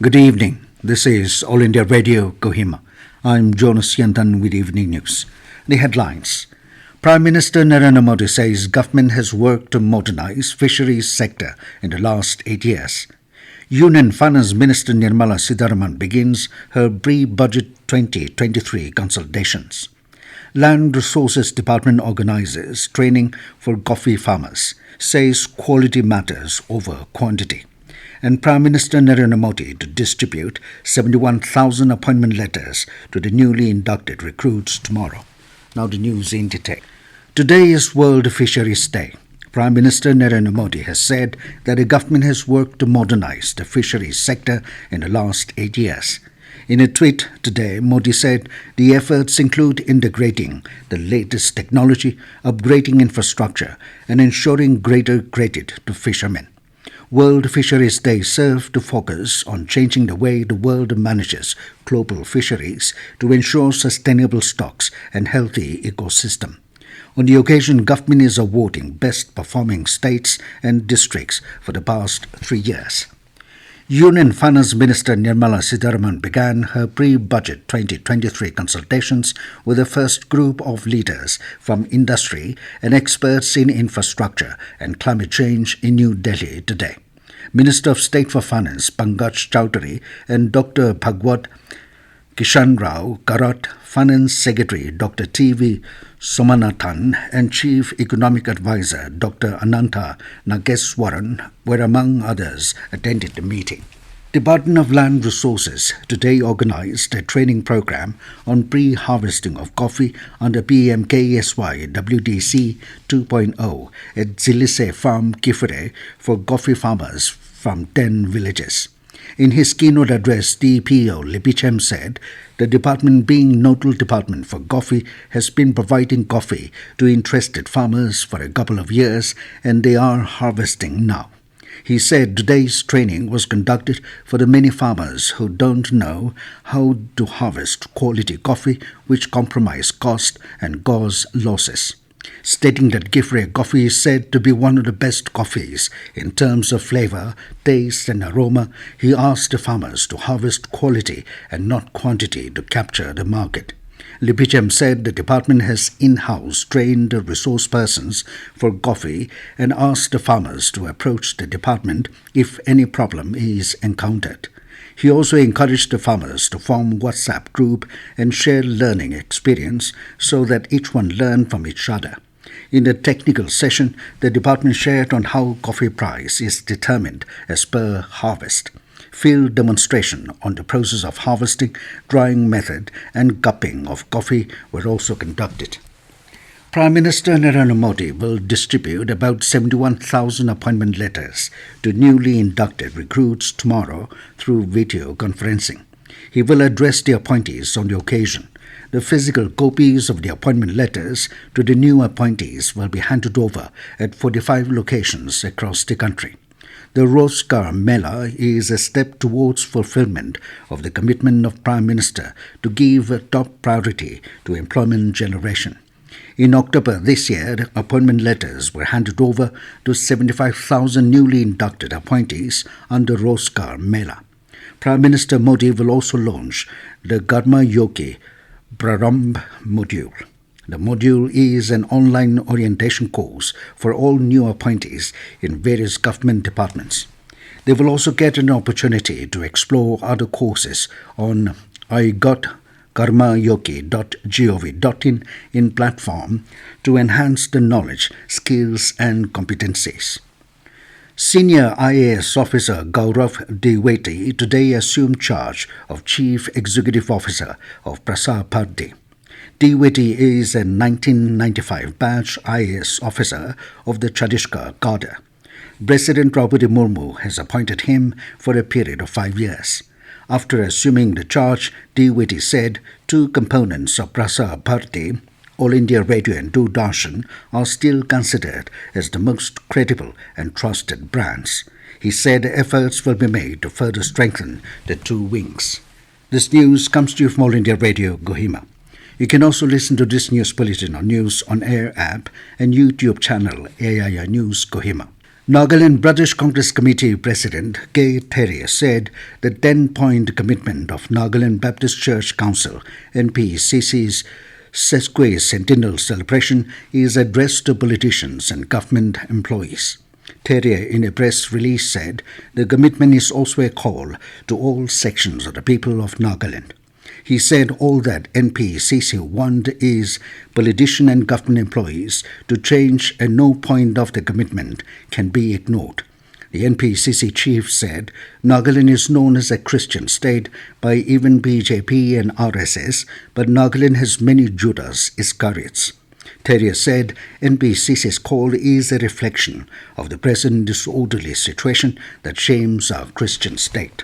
Good evening. This is All India Radio, Kohima. I'm Jonas Yantan with Evening News. The headlines. Prime Minister Narendra Modi says government has worked to modernize fisheries sector in the last 8 years. Union Finance Minister Nirmala Sitharaman begins her pre-budget 2023 consultations. Land Resources Department organizes training for coffee farmers, says quality matters over quantity. And Prime Minister Narendra Modi to distribute 71,000 appointment letters to the newly inducted recruits tomorrow. Now the news in detail. Today is World Fisheries Day. Prime Minister Narendra Modi has said that the government has worked to modernize the fisheries sector in the last 8 years. In a tweet today, Modi said the efforts include integrating the latest technology, upgrading infrastructure, and ensuring greater credit to fishermen. World Fisheries Day served to focus on changing the way the world manages global fisheries to ensure sustainable stocks and healthy ecosystem. On the occasion, government is awarding best performing states and districts for the past 3 years. Union Finance Minister Nirmala Sitharaman began her pre-budget 2023 consultations with the first group of leaders from industry and experts in infrastructure and climate change in New Delhi today. Minister of State for Finance Pankaj Chowdhury and Dr. Bhagwat Kishan Rao Karat, Finance Secretary Dr. T.V. Somanathan and Chief Economic Advisor Dr. Ananta Nageswaran were among others attended the meeting. Department of Land Resources today organized a training program on pre-harvesting of coffee under PM-KSY WDC 2.0 at Zilise Farm Kifere for coffee farmers from 10 villages. In his keynote address, DPO Lipichem said the department, being nodal department for coffee, has been providing coffee to interested farmers for a couple of years and they are harvesting now. He said today's training was conducted for the many farmers who don't know how to harvest quality coffee which compromise cost and cause losses. Stating that Gifre coffee is said to be one of the best coffees in terms of flavor, taste and aroma, he asked the farmers to harvest quality and not quantity to capture the market. Lipichem said the department has in-house trained resource persons for coffee and asked the farmers to approach the department if any problem is encountered. He also encouraged the farmers to form WhatsApp group and share learning experience so that each one learn from each other. In the technical session, the department shared on how coffee price is determined as per harvest. Field demonstration on the process of harvesting, drying method and cupping of coffee were also conducted. Prime Minister Narendra Modi will distribute about 71,000 appointment letters to newly inducted recruits tomorrow through video conferencing. He will address the appointees on the occasion. The physical copies of the appointment letters to the new appointees will be handed over at 45 locations across the country. The Rozgar Mela is a step towards fulfillment of the commitment of Prime Minister to give a top priority to employment generation. In October this year, appointment letters were handed over to 75,000 newly inducted appointees under Rozgar Mela. Prime Minister Modi will also launch the Karma Yogi Prarambh module. The module is an online orientation course for all new appointees in various government departments. They will also get an opportunity to explore other courses on igotkarmayogi.gov.in in platform to enhance the knowledge, skills and competencies. Senior IAS officer Gaurav Dwivedi today assumed charge of Chief Executive Officer of Prasar Bharati. Dwivedi is a 1995 batch IAS officer of the Chhattisgarh cadre. President Draupadi Murmu has appointed him for a period of 5 years. After assuming the charge, Dwivedi said 2 components of Prasar Bharati, All India Radio and Doordarshan, are still considered as the most credible and trusted brands. He said efforts will be made to further strengthen the 2 wings. This news comes to you from All India Radio, Kohima. You can also listen to this news bulletin on News on Air app and YouTube channel AIR News Kohima. Nagaland Pradesh Congress Committee President K. Therry said the 10-point commitment of Nagaland Baptist Church Council NPCC's sesquicentennial celebration is addressed to politicians and government employees. Therry, in a press release, said the commitment is also a call to all sections of the people of Nagaland. He said all that NPCC want is politician and government employees to change, and no point of the commitment can be ignored. The NPCC chief said Nagaland is known as a Christian state by even BJP and RSS, but Nagaland has many Judas Iscariots. Therry said NPCC's call is a reflection of the present disorderly situation that shames our Christian state.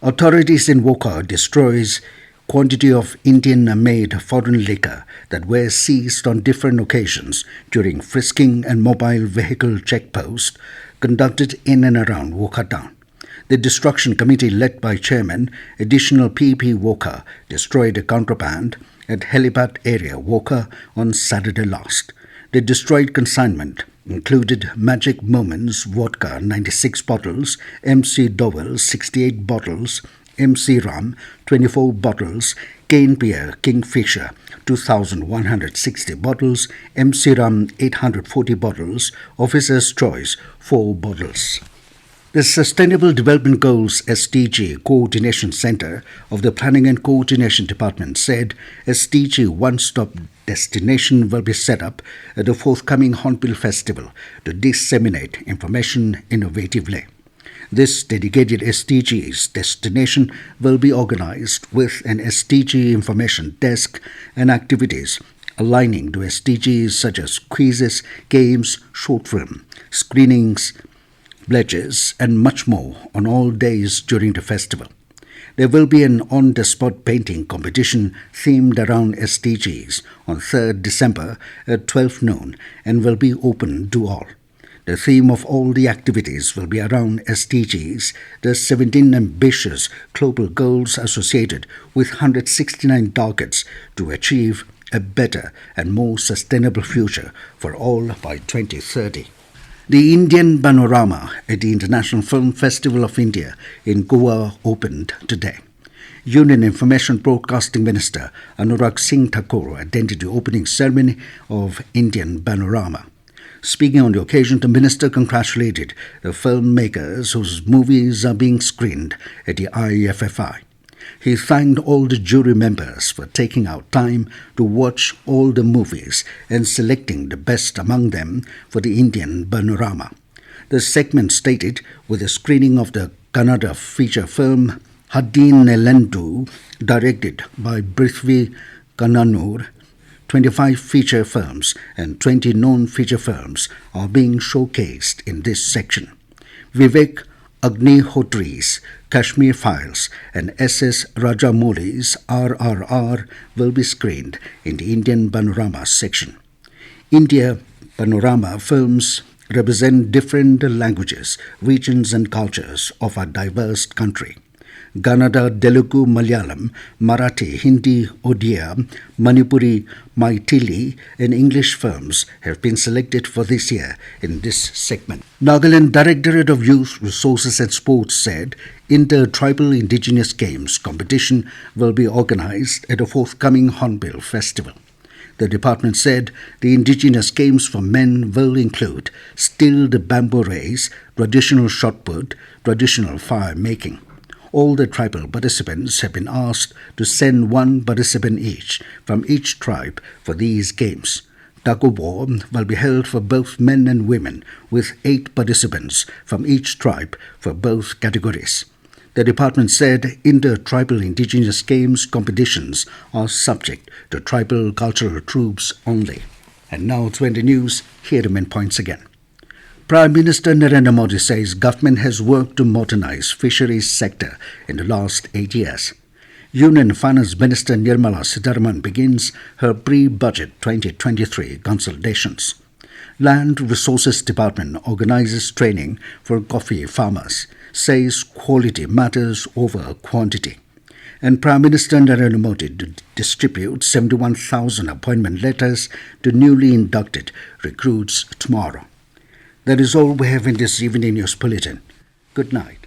Authorities in Woka destroys quantity of Indian-made foreign liquor that were seized on different occasions during frisking and mobile vehicle checkposts conducted in and around Woka town. The destruction committee led by Chairman Additional P.P. Woka destroyed a contraband at helipad area Woka on Saturday last. The destroyed consignment included Magic Moments vodka 96 bottles, MC Dowell 68 bottles, MC Rum 24 bottles, Cane Beer Kingfisher 2,160 bottles, MC Rum 840 bottles, Officer's Choice 4 bottles. The Sustainable Development Goals SDG Coordination Center of the Planning and Coordination Department said SDG one-stop destination will be set up at the forthcoming Hornbill Festival to disseminate information innovatively. This dedicated SDG's destination will be organized with an SDG information desk and activities aligning to SDGs such as quizzes, games, short film, screenings, pledges, and much more on all days during the festival. There will be an on-the-spot painting competition themed around SDGs on 3rd December at 12 noon and will be open to all. The theme of all the activities will be around SDGs, the 17 ambitious global goals associated with 169 targets to achieve a better and more sustainable future for all by 2030. The Indian Panorama at the International Film Festival of India in Goa opened today. Union Information Broadcasting Minister Anurag Singh Thakur attended the opening ceremony of Indian Panorama. Speaking on the occasion, the minister congratulated the filmmakers whose movies are being screened at the IFFI. He thanked all the jury members for taking out time to watch all the movies and selecting the best among them for the Indian Panorama. The segment stated with a screening of the Kannada feature film Haddin Nelendu, directed by Prithvi Kannanur. 25 feature films and 20 non-feature films are being showcased in this section. Vivek Agnihotri's Kashmir Files and S.S. Rajamouli's RRR will be screened in the Indian Panorama section. India Panorama films represent different languages, regions and cultures of our diverse country. Kannada, Telugu, Malayalam, Marathi, Hindi, Odia, Manipuri, Maithili and English films have been selected for this year in this segment. Nagaland Directorate of Youth Resources and Sports said Inter-Tribal Indigenous Games competition will be organized at a forthcoming Hornbill Festival. The department said the indigenous games for men will include stilled bamboo race, traditional shot put, traditional fire making. All the tribal participants have been asked to send one participant each from each tribe for these games. Tug-of-war will be held for both men and women, with 8 participants from each tribe for both categories. The department said inter-tribal indigenous games competitions are subject to tribal cultural troops only. And now to end the news, here are the main points again. Prime Minister Narendra Modi says government has worked to modernize fisheries sector in the last 8 years. Union Finance Minister Nirmala Sitharaman begins her pre-budget 2023 consultations. Land Resources Department organizes training for coffee farmers, says quality matters over quantity. And Prime Minister Narendra Modi distributes 71,000 appointment letters to newly inducted recruits tomorrow. That is all we have in this evening news bulletin. Good night.